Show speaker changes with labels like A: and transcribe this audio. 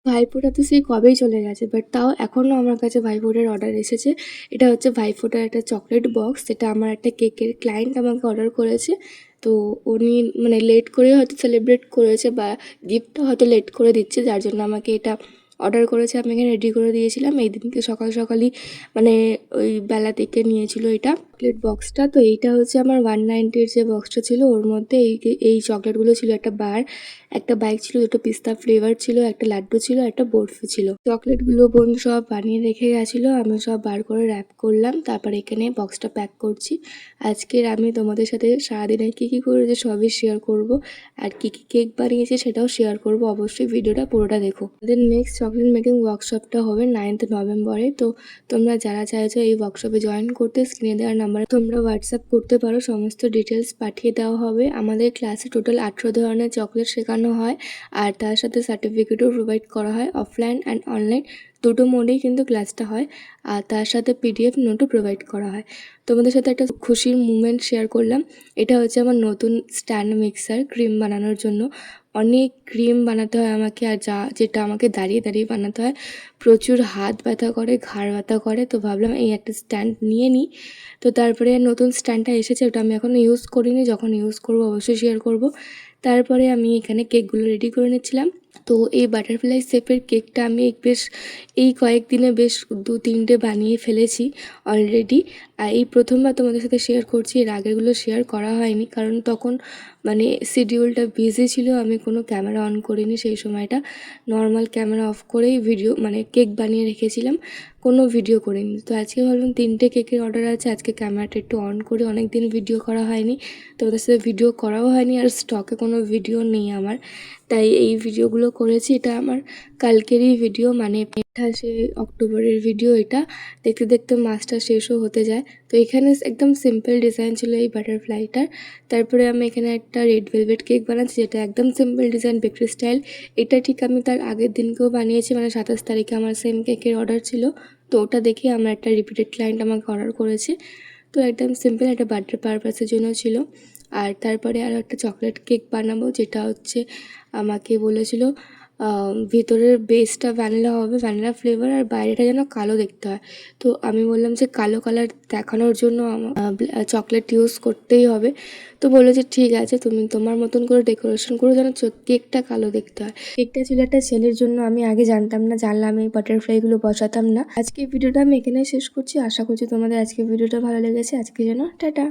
A: ভাইফোঁটা তো সেই কবেই চলে গেছে, বাট তাও এখনও আমার কাছে ভাইফোঁটার অর্ডার এসেছে। এটা হচ্ছে ভাইফোঁটার একটা চকলেট বক্স, যেটা আমার একটা কেকের ক্লায়েন্ট আমাকে অর্ডার করেছে। তো উনি মানে লেট করে হয়তো সেলিব্রেট করেছে, বা গিফটটা হয়তো লেট করে দিচ্ছে, যার জন্য আমাকে এটা অর্ডার করেছে। আমি এখানে রেডি করে দিয়েছিলাম এই দিনকে সকাল সকালই, মানে ওই বেলা থেকে নিয়েছিল এটা চকলেট বক্সটা। তো এইটা হচ্ছে আমার 190-র যে বক্সটা ছিল, ওর মধ্যে এই চকলেটগুলো ছিল। একটা বার, একটা বাইক ছিল, দুটো পিস্তা ফ্লেভার ছিল, একটা লাড্ডু ছিল, একটা বরফি ছিল। চকলেটগুলো বোন সব বানিয়ে রেখে গেছিলো, আমি সব বার করে র্যাপ করলাম, তারপর এখানে বক্সটা প্যাক করছি। আজকের আমি তোমাদের সাথে সারাদিনে কী কী করেছি সবই শেয়ার করব, আর কী কী কেক বানিয়েছি সেটাও শেয়ার করব। অবশ্যই ভিডিওটা পুরোটা দেখো। আমাদের নেক্সট চকলেট মেকিং ওয়ার্কশপটা হবে 9th নভেম্বরে। তো তোমরা যারা চাইছো এই ওয়ার্কশপে জয়েন করতে, স্ক্রিনে দেওয়ার নাম্বারে তোমরা হোয়াটসঅ্যাপ করতে পারো, সমস্ত ডিটেলস পাঠিয়ে দেওয়া হবে। আমাদের ক্লাসে টোটাল 18 ধরনের চকলেট শেখানো হয়, আর তার সাথে সার্টিফিকেটও প্রোভাইড করা হয়। অফলাইন অ্যান্ড অনলাইন দুটো মোডেই কিন্তু ক্লাসটা হয়, আর তার সাথে পিডিএফ নোটও প্রোভাইড করা হয়। তোমাদের সাথে একটা খুশির মুমেন্ট শেয়ার করলাম। এটা হচ্ছে আমার নতুন স্ট্যান্ড মিক্সার ক্রিম বানানোর জন্য। অনেক ক্রিম বানাতে হয় আমাকে, আর যেটা আমাকে দাঁড়িয়ে দাঁড়িয়ে বানাতে হয়, প্রচুর হাত ব্যথা করে, ঘাড় ব্যথা করে। তো ভাবলাম এই একটা স্ট্যান্ড নিয়ে নিই। তো তারপরে নতুন স্ট্যান্ডটা এসেছে, ওটা আমি এখনও ইউজ করিনি, যখন ইউজ করব অবশ্যই শেয়ার করব। তারপরে আমি এখানে কেকগুলো রেডি করে নিচ্ছিলাম। তো এই বাটারফ্লাই শেপের কেকটা আমি এই কয়েকদিনে বেশ 2-3টে বানিয়ে ফেলেছি অলরেডি। আর এই প্রথমবার তোমাদের সাথে শেয়ার করছি, এর আগেরগুলো শেয়ার করা হয়নি, কারণ তখন মানে শিডিউলটা বিজি ছিল, আমি কোনো ক্যামেরা অন করিনি সেই সময়টা। নর্মাল ক্যামেরা অফ করেই ভিডিও মানে কেক বানিয়ে রেখেছিলাম, কোনো ভিডিও করিনি। তো আজকে ভাবলাম 3টে কেকের অর্ডার আছে, আজকে ক্যামেরাটা একটু অন করে, অনেক দিন ভিডিও করা হয়নি, তোমাদের সাথে ভিডিও করাও হয়নি, আর স্টকে কোনো ভিডিও নেই আমার, তাই এই ভিডিওগুলো করেছি। এটা আমার কালকেরই ভিডিও, মানে 28শে অক্টোবরের ভিডিও এটা। দেখতে দেখতে মাসটা শেষও হতে যায়। তো এখানে একদম সিম্পল ডিজাইন ছিল এই বাটারফ্লাইটার। তারপরে আমি এখানে একটা রেড ভেলভেট কেক বানাচ্ছি, যেটা একদম সিম্পল ডিজাইন, বেকারি স্টাইল। এটা ঠিক আমি তার আগের দিনকেও বানিয়েছি, মানে 27 তারিখে আমার সেম কেকের অর্ডার ছিল। তো ওটা দেখে আমার একটা রিপিটেড ক্লায়েন্ট আমাকে অর্ডার করেছে। তো একদম সিম্পল একটা বার্থডে পারপাসের জন্য ছিল। আর তারপরে আরও একটা চকলেট কেক বানাবো, যেটা হচ্ছে আমাকে বলেছিল ভিতরের বেসটা ভ্যানিলা হবে, ভ্যানিলা ফ্লেভার, আর বাইরেটা যেন কালো দেখতে হয়। তো আমি বললাম যে কালো কালার দেখানোর জন্য আমার চকলেট ইউজ করতেই হবে। তো বললো যে ঠিক আছে, তুমি তোমার মতন করে ডেকোরেশন করো যেন কেকটা কালো দেখতে হয়। কেকটা ছিল একটা ছেলের জন্য, আমি আগে জানতাম না, জানলে আমি এই বাটারফ্লাইগুলো বসাতাম না। আজকে ভিডিওটা আমি এখানে শেষ করছি। আশা করছি তোমাদের আজকে ভিডিওটা ভালো লেগেছে। আজকে যেন টাটা।